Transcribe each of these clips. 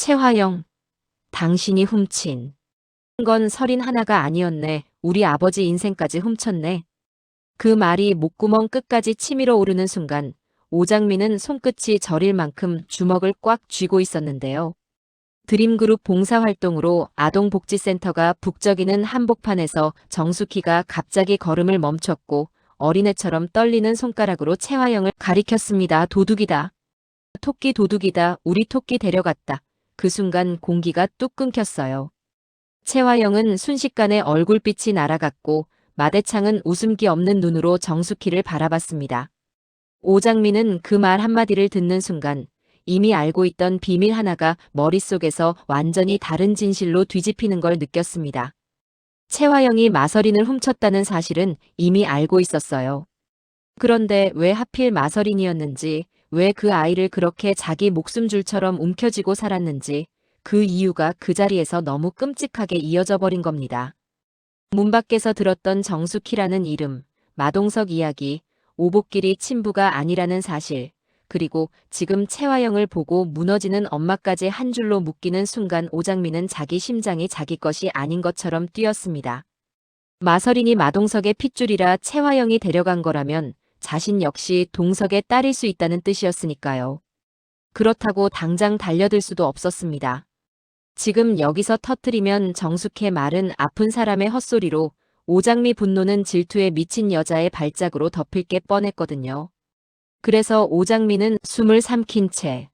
최화영, 당신이 훔친 건 설인 하나가 아니었네. 우리 아버지 인생까지 훔쳤네. 그 말이 목구멍 끝까지 치밀어 오르는 순간 오장민은 손끝이 저릴 만큼 주먹을 꽉 쥐고 있었는데요. 드림그룹 봉사활동으로 아동복지센터가 북적이는 한복판에서 정숙희가 갑자기 걸음을 멈췄고 어린애처럼 떨리는 손가락으로 최화영을 가리켰습니다. 도둑이다. 토끼 도둑이다. 우리 토끼 데려갔다. 그 순간 공기가 뚝 끊겼어요. 최화영은 순식간에 얼굴빛이 날아갔고 마대창은 웃음기 없는 눈으로 정숙희를 바라봤습니다. 오장민은 그 말 한마디를 듣는 순간 이미 알고 있던 비밀 하나가 머릿속에서 완전히 다른 진실로 뒤집히는 걸 느꼈습니다. 최화영이 마서린을 훔쳤다는 사실은 이미 알고 있었어요. 그런데 왜 하필 마서린이었는지, 왜 그 아이를 그렇게 자기 목숨줄처럼 움켜쥐고 살았는지, 그 이유가 그 자리에서 너무 끔찍하게 이어져 버린 겁니다. 문 밖에서 들었던 정숙희라는 이름, 마동석 이야기, 오복길이 친부가 아니라는 사실, 그리고 지금 최화영을 보고 무너지는 엄마까지 한 줄로 묶이는 순간 오장민은 자기 심장이 자기 것이 아닌 것처럼 뛰었습니다. 마서린이 마동석의 핏줄이라 최화영이 데려간 거라면 자신 역시 동석의 딸일 수 있다는 뜻이었으니까요. 그렇다고 당장 달려들 수도 없었습니다. 지금 여기서 터뜨리면 정숙의 말은 아픈 사람의 헛소리로 오장미 분노는 질투에 미친 여자의 발작으로 덮일 게 뻔했거든요. 그래서 오장미는 숨을 삼킨 채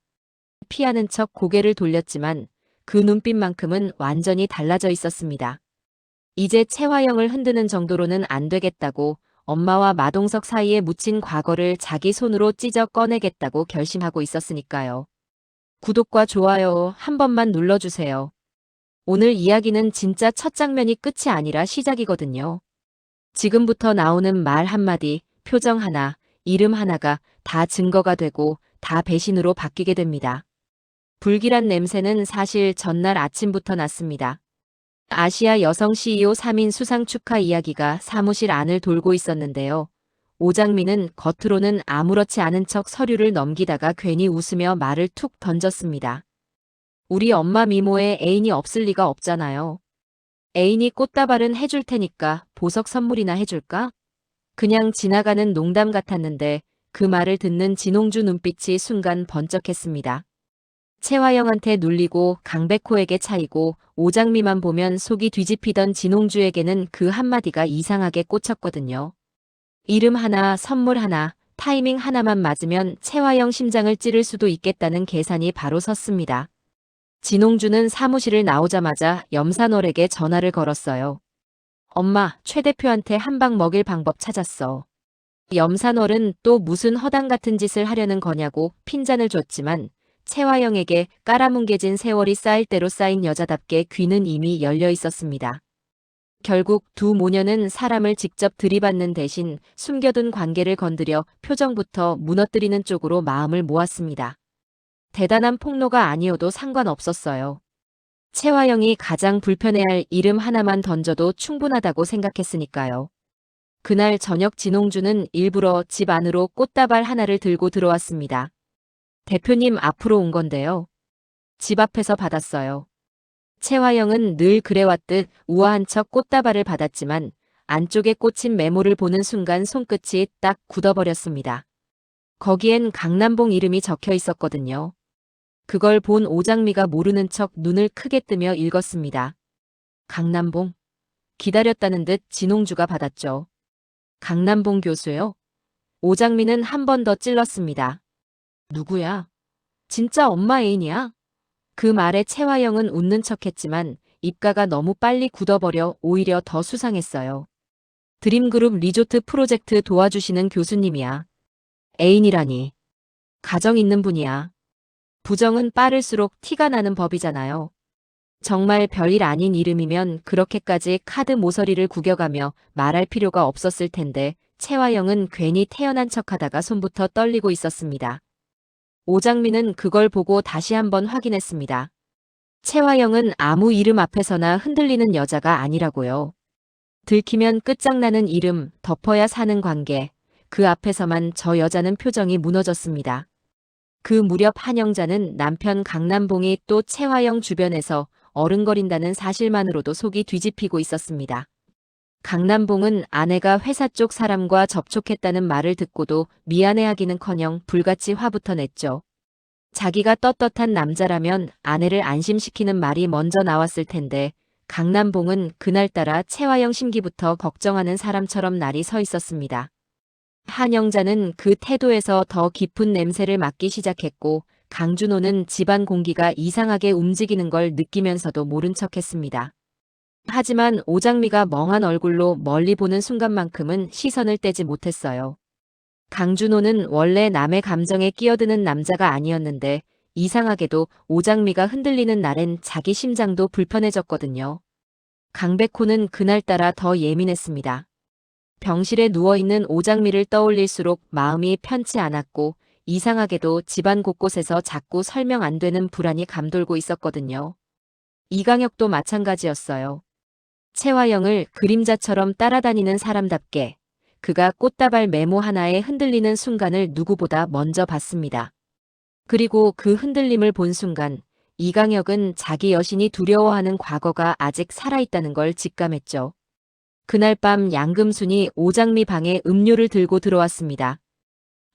피하는 척 고개를 돌렸지만 그 눈빛만큼은 완전히 달라져 있었습니다. 이제 최화영을 흔드는 정도로는 안 되겠다고 엄마와 마동석 사이에 묻힌 과거를 자기 손으로 찢어 꺼내겠다고 결심하고 있었으니까요. 구독과 좋아요 한 번만 눌러주세요. 오늘 이야기는 진짜 첫 장면이 끝이 아니라 시작이거든요. 지금부터 나오는 말 한마디, 표정 하나, 이름 하나가 다 증거가 되고 다 배신으로 바뀌게 됩니다. 불길한 냄새는 사실 전날 아침부터 났습니다. 아시아 여성 CEO 3인 수상 축하 이야기가 사무실 안을 돌고 있었는데요. 오장민은 겉으로는 아무렇지 않은 척 서류를 넘기다가 괜히 웃으며 말을 툭 던졌습니다. 우리 엄마 미모에 애인이 없을 리가 없잖아요. 애인이 꽃다발은 해줄 테니까 보석 선물이나 해줄까? 그냥 지나가는 농담 같았는데 그 말을 듣는 진홍주 눈빛이 순간 번쩍했습니다. 최화영한테 눌리고 강백호에게 차이고 오장미만 보면 속이 뒤집히던 진홍주에게는 그 한마디가 이상하게 꽂혔거든요. 이름 하나, 선물 하나, 타이밍 하나만 맞으면 최화영 심장을 찌를 수도 있겠다는 계산이 바로 섰습니다. 진홍주는 사무실을 나오자마자 염산월에게 전화를 걸었어요. 엄마, 최 대표한테 한 방 먹일 방법 찾았어. 염산월은 또 무슨 허당 같은 짓을 하려는 거냐고 핀잔을 줬지만 최화영에게 깔아뭉개진 세월이 쌓일 대로 쌓인 여자답게 귀는 이미 열려 있었습니다. 결국 두 모녀는 사람을 직접 들이받는 대신 숨겨둔 관계를 건드려 표정부터 무너뜨리는 쪽으로 마음을 모았습니다. 대단한 폭로가 아니어도 상관없었어요. 최화영이 가장 불편해할 이름 하나만 던져도 충분하다고 생각했으니까요. 그날 저녁 진홍주는 일부러 집 안으로 꽃다발 하나를 들고 들어왔습니다. 대표님 앞으로 온 건데요. 집 앞에서 받았어요. 최화영은 늘 그래왔듯 우아한 척 꽃다발을 받았지만 안쪽에 꽂힌 메모를 보는 순간 손끝이 딱 굳어버렸습니다. 거기엔 강남봉 이름이 적혀 있었거든요. 그걸 본 오장미가 모르는 척 눈을 크게 뜨며 읽었습니다. 강남봉. 기다렸다는 듯 진홍주가 받았죠. 강남봉 교수요? 오장미는 한 번 더 찔렀습니다. 누구야? 진짜 엄마 애인이야? 그 말에 최화영은 웃는 척했지만 입가가 너무 빨리 굳어버려 오히려 더 수상했어요. 드림그룹 리조트 프로젝트 도와주시는 교수님이야. 애인이라니. 가정 있는 분이야. 부정은 빠를수록 티가 나는 법이잖아요. 정말 별일 아닌 이름이면 그렇게까지 카드 모서리를 구겨가며 말할 필요가 없었을 텐데 최화영은 괜히 태연한 척하다가 손부터 떨리고 있었습니다. 오장민은 그걸 보고 다시 한번 확인했습니다. 최화영은 아무 이름 앞에서나 흔들리는 여자가 아니라고요. 들키면 끝장나는 이름, 덮어야 사는 관계. 그 앞에서만 저 여자는 표정이 무너졌습니다. 그 무렵 한영자는 남편 강남봉이 또 채화영 주변에서 어른거린다는 사실만으로도 속이 뒤집히고 있었습니다. 강남봉은 아내가 회사 쪽 사람과 접촉했다는 말을 듣고도 미안해하기는커녕 불같이 화부터 냈죠. 자기가 떳떳한 남자라면 아내를 안심시키는 말이 먼저 나왔을 텐데 강남봉은 그날따라 채화영 심기부터 걱정하는 사람처럼 날이 서 있었습니다. 한영자는 그 태도에서 더 깊은 냄새를 맡기 시작했고 강준호는 집안 공기가 이상하게 움직이는 걸 느끼면서도 모른 척했습니다. 하지만 오장미가 멍한 얼굴로 멀리 보는 순간만큼은 시선을 떼지 못했어요. 강준호는 원래 남의 감정에 끼어드는 남자가 아니었는데 이상하게도 오장미가 흔들리는 날엔 자기 심장도 불편해졌거든요. 강백호는 그날따라 더 예민했습니다. 병실에 누워있는 오장미를 떠올릴수록 마음이 편치 않았고 이상하게도 집안 곳곳에서 자꾸 설명 안 되는 불안이 감돌고 있었거든요. 이강혁도 마찬가지였어요. 채화영을 그림자처럼 따라다니는 사람답게 그가 꽃다발 메모 하나에 흔들리는 순간을 누구보다 먼저 봤습니다. 그리고 그 흔들림을 본 순간 이강혁은 자기 여신이 두려워하는 과거가 아직 살아있다는 걸 직감했죠. 그날 밤 양금순이 오장미 방에 음료를 들고 들어왔습니다.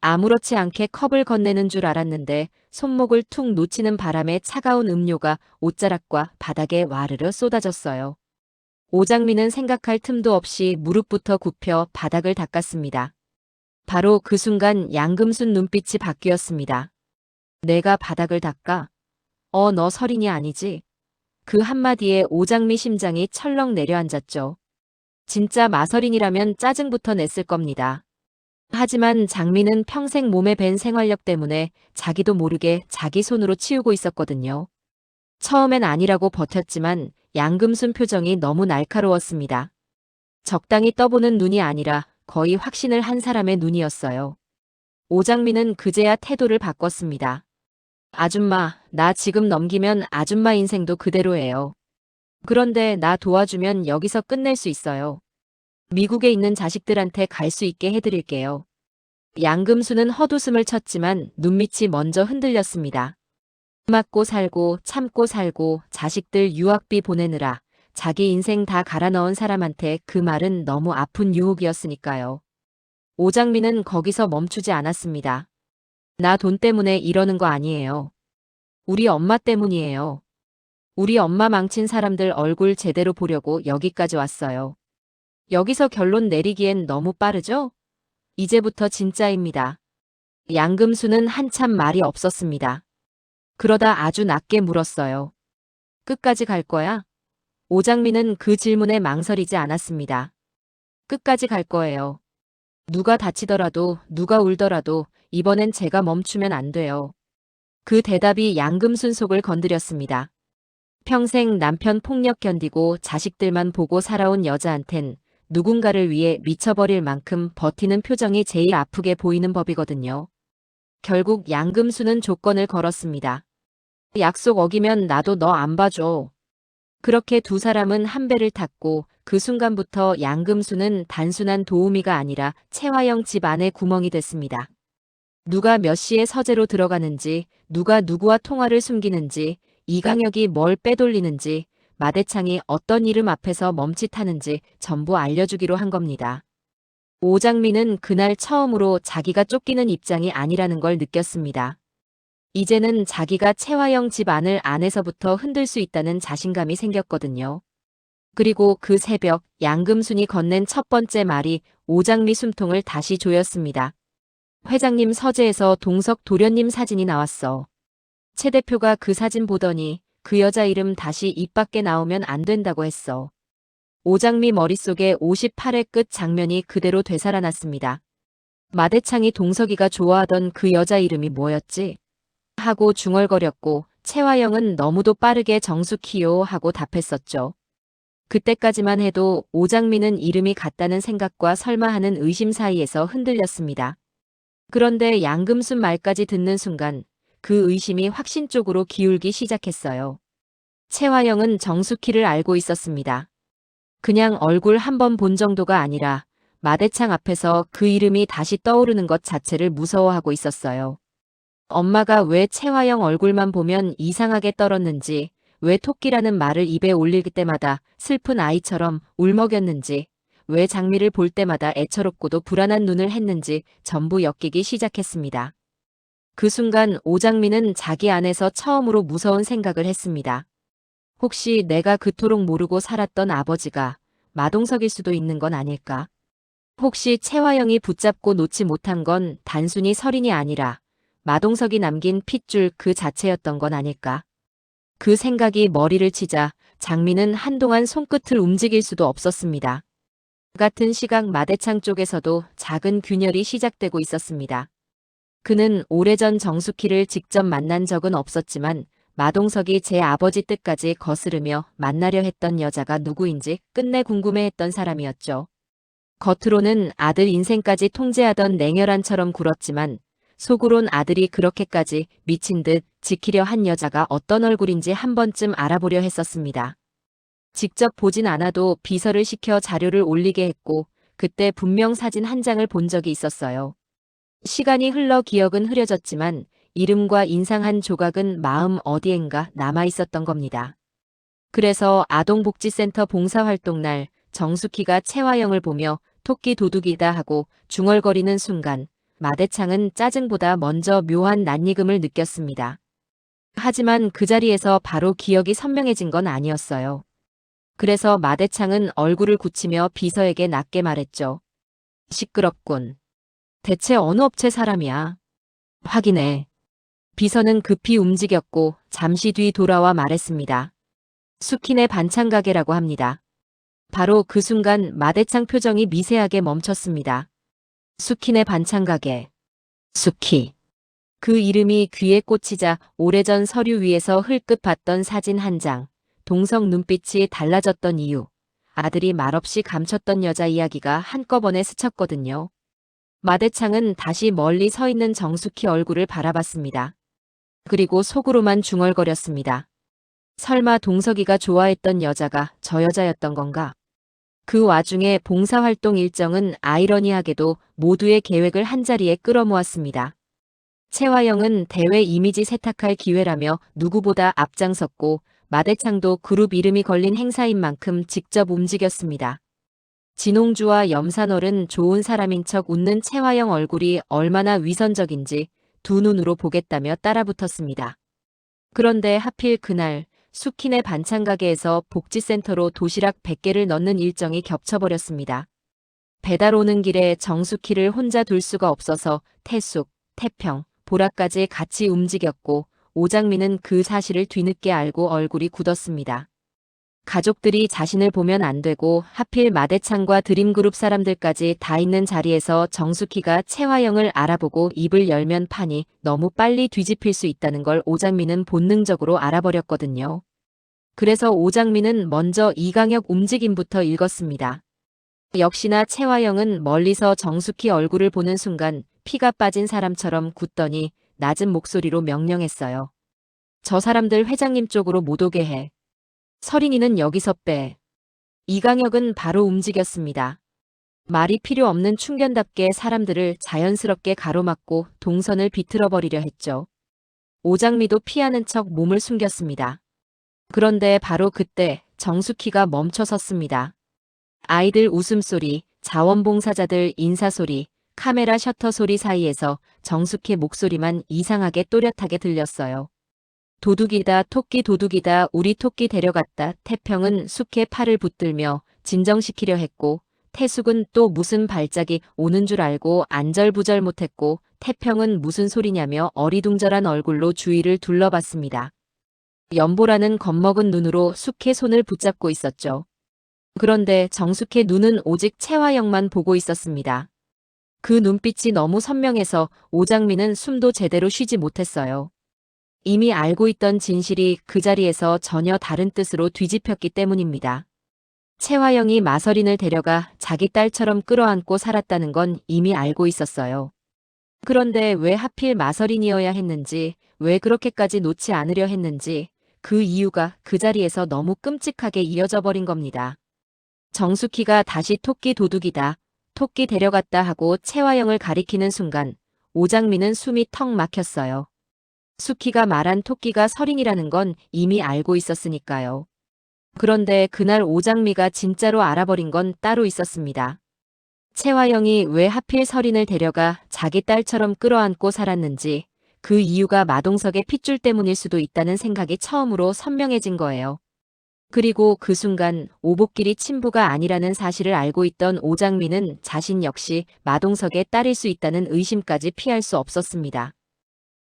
아무렇지 않게 컵을 건네는 줄 알았는데 손목을 툭 놓치는 바람에 차가운 음료가 옷자락과 바닥에 와르르 쏟아졌어요. 오장미는 생각할 틈도 없이 무릎부터 굽혀 바닥을 닦았습니다. 바로 그 순간 양금순 눈빛이 바뀌었습니다. 내가 바닥을 닦아? 너 설인이 아니지? 그 한마디에 오장미 심장이 철렁 내려앉았죠. 진짜 마설인이라면 짜증부터 냈을 겁니다. 하지만 장미는 평생 몸에 밴 생활력 때문에 자기도 모르게 자기 손으로 치우고 있었거든요. 처음엔 아니라고 버텼지만 양금순 표정이 너무 날카로웠습니다. 적당히 떠보는 눈이 아니라 거의 확신을 한 사람의 눈이었어요. 오장미는 그제야 태도를 바꿨습니다. 아줌마, 나 지금 넘기면 아줌마 인생도 그대로예요. 그런데 나 도와주면 여기서 끝낼 수 있어요. 미국에 있는 자식들한테 갈 수 있게 해드릴게요. 양금수는 헛웃음을 쳤지만 눈밑이 먼저 흔들렸습니다. 참고 살고 참고 살고 자식들 유학비 보내느라 자기 인생 다 갈아 넣은 사람한테 그 말은 너무 아픈 유혹이었으니까요. 오장미는 거기서 멈추지 않았습니다. 나 돈 때문에 이러는 거 아니에요. 우리 엄마 때문이에요. 우리 엄마 망친 사람들 얼굴 제대로 보려고 여기까지 왔어요. 여기서 결론 내리기엔 너무 빠르죠? 이제부터 진짜입니다. 양금수는 한참 말이 없었습니다. 그러다 아주 낮게 물었어요. 끝까지 갈 거야? 오장미는 그 질문에 망설이지 않았습니다. 끝까지 갈 거예요. 누가 다치더라도 누가 울더라도 이번엔 제가 멈추면 안 돼요. 그 대답이 양금순 속을 건드렸습니다. 평생 남편 폭력 견디고 자식들만 보고 살아온 여자한텐 누군가를 위해 미쳐버릴 만큼 버티는 표정이 제일 아프게 보이는 법이거든요. 결국 양금수는 조건을 걸었습니다. 약속 어기면 나도 너 안 봐줘. 그렇게 두 사람은 한 배를 탔고 그 순간부터 양금수는 단순한 도우미가 아니라 채화영 집 안의 구멍이 됐습니다. 누가 몇 시에 서재로 들어가는지, 누가 누구와 통화를 숨기는지, 이강혁이 뭘 빼돌리는지, 마대창이 어떤 이름 앞에서 멈칫하는지 전부 알려주기로 한 겁니다. 오장미는 그날 처음으로 자기가 쫓기는 입장이 아니라는 걸 느꼈습니다. 이제는 자기가 채화영 집 안을 안에서부터 흔들 수 있다는 자신감이 생겼거든요. 그리고 그 새벽 양금순이 건넨 첫 번째 말이 오장미 숨통을 다시 조였습니다. 회장님 서재에서 동석 도련님 사진이 나왔어. 최 대표가 그 사진 보더니 그 여자 이름 다시 입 밖에 나오면 안 된다고 했어. 오장미 머릿속에 58회 끝 장면이 그대로 되살아났습니다. 마대창이 동석이가 좋아하던 그 여자 이름이 뭐였지? 하고 중얼거렸고 채화영은 너무도 빠르게 정숙히요 하고 답했었죠. 그때까지만 해도 오장미는 이름이 같다는 생각과 설마 하는 의심 사이에서 흔들렸습니다. 그런데 양금순 말까지 듣는 순간 그 의심이 확신 쪽으로 기울기 시작했어요. 채화영은 정숙희를 알고 있었습니다. 그냥 얼굴 한 번 본 정도가 아니라 마대창 앞에서 그 이름이 다시 떠오르는 것 자체를 무서워하고 있었어요. 엄마가 왜 채화영 얼굴만 보면 이상하게 떨었는지, 왜 토끼라는 말을 입에 올릴 때마다 슬픈 아이처럼 울먹였는지, 왜 장미를 볼 때마다 애처롭고도 불안한 눈을 했는지 전부 엮이기 시작했습니다. 그 순간 오장민은 자기 안에서 처음으로 무서운 생각을 했습니다. 혹시 내가 그토록 모르고 살았던 아버지가 마동석일 수도 있는 건 아닐까? 혹시 채화영이 붙잡고 놓지 못한 건 단순히 설인이 아니라 마동석이 남긴 핏줄 그 자체였던 건 아닐까? 그 생각이 머리를 치자 장민은 한동안 손끝을 움직일 수도 없었습니다. 같은 시각 마대창 쪽에서도 작은 균열이 시작되고 있었습니다. 그는 오래전 정숙희를 직접 만난 적은 없었지만 마동석이 제 아버지 뜻까지 거스르며 만나려 했던 여자가 누구인지 끝내 궁금해했던 사람이었죠. 겉으로는 아들 인생까지 통제하던 냉혈한처럼 굴었지만 속으론 아들이 그렇게까지 미친 듯 지키려 한 여자가 어떤 얼굴인지 한 번쯤 알아보려 했었습니다. 직접 보진 않아도 비서를 시켜 자료를 올리게 했고 그때 분명 사진 한 장을 본 적이 있었어요. 시간이 흘러 기억은 흐려졌지만 이름과 인상 한 조각은 마음 어디엔가 남아 있었던 겁니다. 그래서 아동복지센터 봉사활동날 정숙희가 채화영을 보며 토끼 도둑이다 하고 중얼거리는 순간 마대창은 짜증보다 먼저 묘한 낯익음을 느꼈습니다. 하지만 그 자리에서 바로 기억이 선명해진 건 아니었어요. 그래서 마대창은 얼굴을 굳히며 비서에게 낮게 말했죠. 시끄럽군. 대체 어느 업체 사람이야? 확인해. 비서는 급히 움직였고 잠시 뒤 돌아와 말했습니다. 수키네 반찬가게라고 합니다. 바로 그 순간 마대창 표정이 미세하게 멈췄습니다. 수키네 반찬가게. 수키. 그 이름이 귀에 꽂히자 오래전 서류 위에서 흘끗 봤던 사진 한 장, 동성 눈빛이 달라졌던 이유, 아들이 말없이 감췄던 여자 이야기가 한꺼번에 스쳤거든요. 마대창은 다시 멀리 서 있는 정숙희 얼굴을 바라봤습니다. 그리고 속으로만 중얼거렸습니다. 설마 동석이가 좋아했던 여자가 저 여자였던 건가? 그 와중에 봉사활동 일정은 아이러니하게도 모두의 계획을 한자리에 끌어모았습니다. 채화영은 대회 이미지 세탁할 기회라며 누구보다 앞장섰고 마대창도 그룹 이름이 걸린 행사인 만큼 직접 움직였습니다. 진홍주와 염산월은 좋은 사람인 척 웃는 채화영 얼굴이 얼마나 위선적인지 두 눈으로 보겠다며 따라붙었습니다. 그런데 하필 그날 수키네 반찬가게에서 복지센터로 도시락 100개를 넣는 일정이 겹쳐버렸습니다. 배달 오는 길에 정숙희를 혼자 둘 수가 없어서 태숙, 태평, 보라까지 같이 움직였고 오장민은 그 사실을 뒤늦게 알고 얼굴이 굳었습니다. 가족들이 자신을 보면 안 되고 하필 마대창과 드림그룹 사람들까지 다 있는 자리에서 정숙희가 채화영을 알아보고 입을 열면 판이 너무 빨리 뒤집힐 수 있다는 걸 오장민은 본능적으로 알아버렸거든요. 그래서 오장민은 먼저 이강혁 움직임부터 읽었습니다. 역시나 채화영은 멀리서 정숙희 얼굴을 보는 순간 피가 빠진 사람처럼 굳더니 낮은 목소리로 명령했어요. 저 사람들 회장님 쪽으로 못 오게 해. 서린이는 여기서 빼. 이강혁은 바로 움직였습니다. 말이 필요 없는 충견답게 사람들을 자연스럽게 가로막고 동선을 비틀어버리려 했죠. 오장미도 피하는 척 몸을 숨겼습니다. 그런데 바로 그때 정숙희가 멈춰섰습니다. 아이들 웃음소리, 자원봉사자들 인사소리, 카메라 셔터 소리 사이에서 정숙희 목소리만 이상하게 또렷하게 들렸어요. 도둑이다, 토끼 도둑이다, 우리 토끼 데려갔다. 태평은 숙해 팔을 붙들며 진정시키려 했고 태숙은 또 무슨 발작이 오는 줄 알고 안절부절 못했고 태평은 무슨 소리냐며 어리둥절한 얼굴로 주위를 둘러봤습니다. 연보라는 겁먹은 눈으로 숙해 손을 붙잡고 있었죠. 그런데 정숙의 눈은 오직 채화영만 보고 있었습니다. 그 눈빛이 너무 선명해서 오장민은 숨도 제대로 쉬지 못했어요. 이미 알고 있던 진실이 그 자리에서 전혀 다른 뜻으로 뒤집혔기 때문입니다. 채화영이 마서린을 데려가 자기 딸처럼 끌어안고 살았다는 건 이미 알고 있었어요. 그런데 왜 하필 마서린이어야 했는지, 왜 그렇게까지 놓지 않으려 했는지, 그 이유가 그 자리에서 너무 끔찍하게 이어져 버린 겁니다. 정숙희가 다시 토끼 도둑이다, 토끼 데려갔다 하고 채화영을 가리키는 순간 오장민은 숨이 턱 막혔어요. 수키가 말한 토끼가 서린이라는 건 이미 알고 있었으니까요. 그런데 그날 오장미가 진짜로 알아버린 건 따로 있었습니다. 채화영이 왜 하필 서린을 데려가 자기 딸처럼 끌어안고 살았는지, 그 이유가 마동석의 핏줄 때문일 수도 있다는 생각이 처음으로 선명해진 거예요. 그리고 그 순간 오복길이 친부가 아니라는 사실을 알고 있던 오장미는 자신 역시 마동석의 딸일 수 있다는 의심까지 피할 수 없었습니다.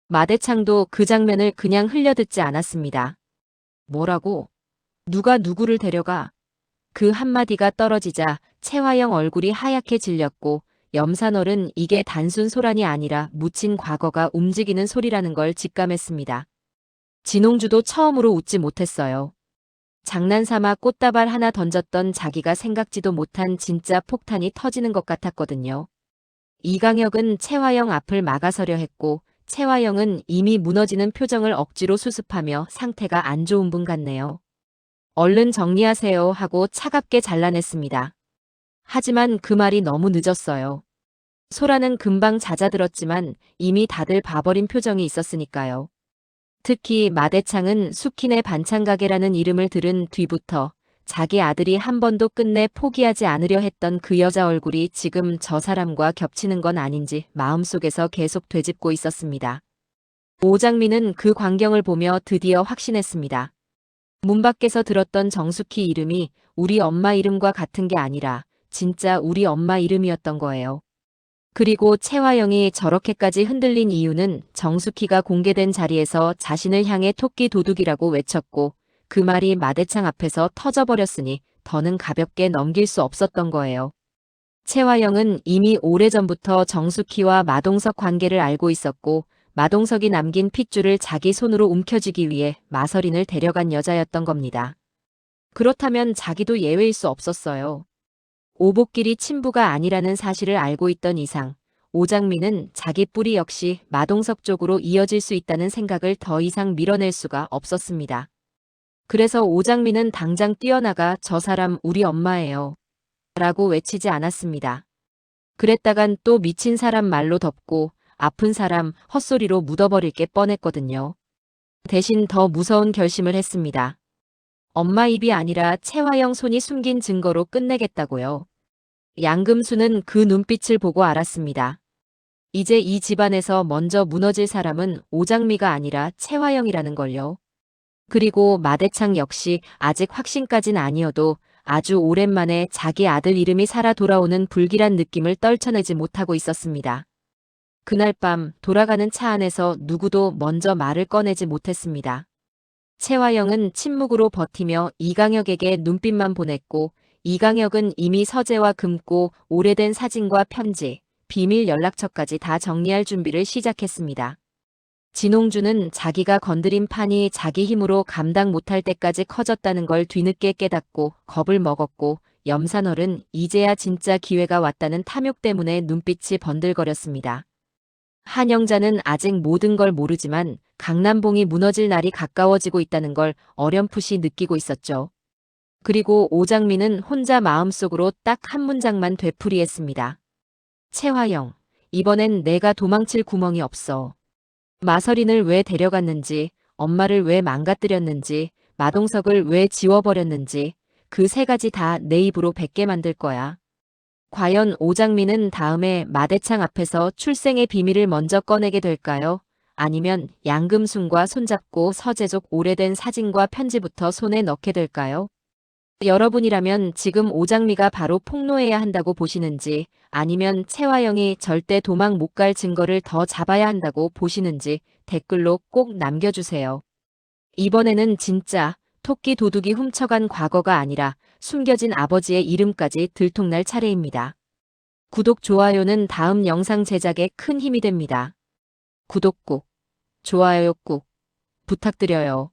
마대창도 그 장면을 그냥 흘려듣지 않았습니다. 뭐라고? 누가 누구를 데려가? 그 한마디가 떨어지자 채화영 얼굴이 하얗게 질렸고 염산월은 이게 단순 소란이 아니라 묻힌 과거가 움직이는 소리라는 걸 직감했습니다. 진홍주도 처음으로 웃지 못했어요. 장난삼아 꽃다발 하나 던졌던 자기가 생각지도 못한 진짜 폭탄이 터지는 것 같았거든요. 이강혁은 채화영 앞을 막아서려 했고 채화영은 이미 무너지는 표정을 억지로 수습하며 상태가 안 좋은 분 같네요. 얼른 정리하세요 하고 차갑게 잘라냈습니다. 하지만 그 말이 너무 늦었어요. 소라는 금방 잦아들었지만 이미 다들 봐버린 표정이 있었으니까요. 특히 마대창은 수키네 반찬가게라는 이름을 들은 뒤부터 자기 아들이 한 번도 끝내 포기하지 않으려 했던 그 여자 얼굴이 지금 저 사람과 겹치는 건 아닌지 마음속에서 계속 되짚고 있었습니다. 오장미는 그 광경을 보며 드디어 확신했습니다. 문 밖에서 들었던 정숙희 이름이 우리 엄마 이름과 같은 게 아니라 진짜 우리 엄마 이름이었던 거예요. 그리고 채화영이 저렇게까지 흔들린 이유는 정숙희가 공개된 자리에서 자신을 향해 토끼 도둑이라고 외쳤고 그 말이 마대창 앞에서 터져버렸으니 더는 가볍게 넘길 수 없었던 거예요. 채화영은 이미 오래전부터 정숙희와 마동석 관계를 알고 있었고 마동석이 남긴 핏줄을 자기 손으로 움켜쥐기 위해 마서린을 데려간 여자였던 겁니다. 그렇다면 자기도 예외일 수 없었어요. 오복길이 친부가 아니라는 사실을 알고 있던 이상 오장미는 자기 뿌리 역시 마동석 쪽으로 이어질 수 있다는 생각을 더 이상 밀어낼 수가 없었습니다. 그래서 오장미는 당장 뛰어나가 저 사람 우리 엄마예요. 라고 외치지 않았습니다. 그랬다간 또 미친 사람 말로 덮고 아픈 사람 헛소리로 묻어버릴 게 뻔했거든요. 대신 더 무서운 결심을 했습니다. 엄마 입이 아니라 채화영 손이 숨긴 증거로 끝내겠다고요. 양금수는 그 눈빛을 보고 알았습니다. 이제 이 집안에서 먼저 무너질 사람은 오장미가 아니라 채화영이라는 걸요. 그리고 마대창 역시 아직 확신까진 아니어도 아주 오랜만에 자기 아들 이름이 살아 돌아오는 불길한 느낌을 떨쳐내지 못하고 있었습니다. 그날 밤 돌아가는 차 안에서 누구도 먼저 말을 꺼내지 못했습니다. 채화영은 침묵으로 버티며 이강혁에게 눈빛만 보냈고 이강혁은 이미 서재와 금고 오래된 사진과 편지, 비밀 연락처까지 다 정리할 준비를 시작했습니다. 진홍주는 자기가 건드린 판이 자기 힘으로 감당 못할 때까지 커졌다는 걸 뒤늦게 깨닫고 겁을 먹었고 염산월은 이제야 진짜 기회가 왔다는 탐욕 때문에 눈빛이 번들거렸습니다. 한영자는 아직 모든 걸 모르지만 강남봉이 무너질 날이 가까워지고 있다는 걸 어렴풋이 느끼고 있었죠. 그리고 오장미는 혼자 마음속으로 딱 한 문장만 되풀이했습니다. 채화영, 이번엔 내가 도망칠 구멍이 없어. 마서린을 왜 데려갔는지, 엄마를 왜 망가뜨렸는지, 마동석을 왜 지워버렸는지 그 세 가지 다 내 입으로 뱉게 만들 거야. 과연 오장미는 다음에 마대창 앞에서 출생의 비밀을 먼저 꺼내게 될까요? 아니면 양금순과 손잡고 서재족 오래된 사진과 편지부터 손에 넣게 될까요? 여러분이라면 지금 오장미가 바로 폭로해야 한다고 보시는지 아니면 채화영이 절대 도망 못 갈 증거를 더 잡아야 한다고 보시는지 댓글로 꼭 남겨주세요. 이번에는 진짜 토끼 도둑이 훔쳐간 과거가 아니라 숨겨진 아버지의 이름까지 들통날 차례입니다. 구독, 좋아요는 다음 영상 제작에 큰 힘이 됩니다. 구독 꼭, 좋아요 꼭 부탁드려요.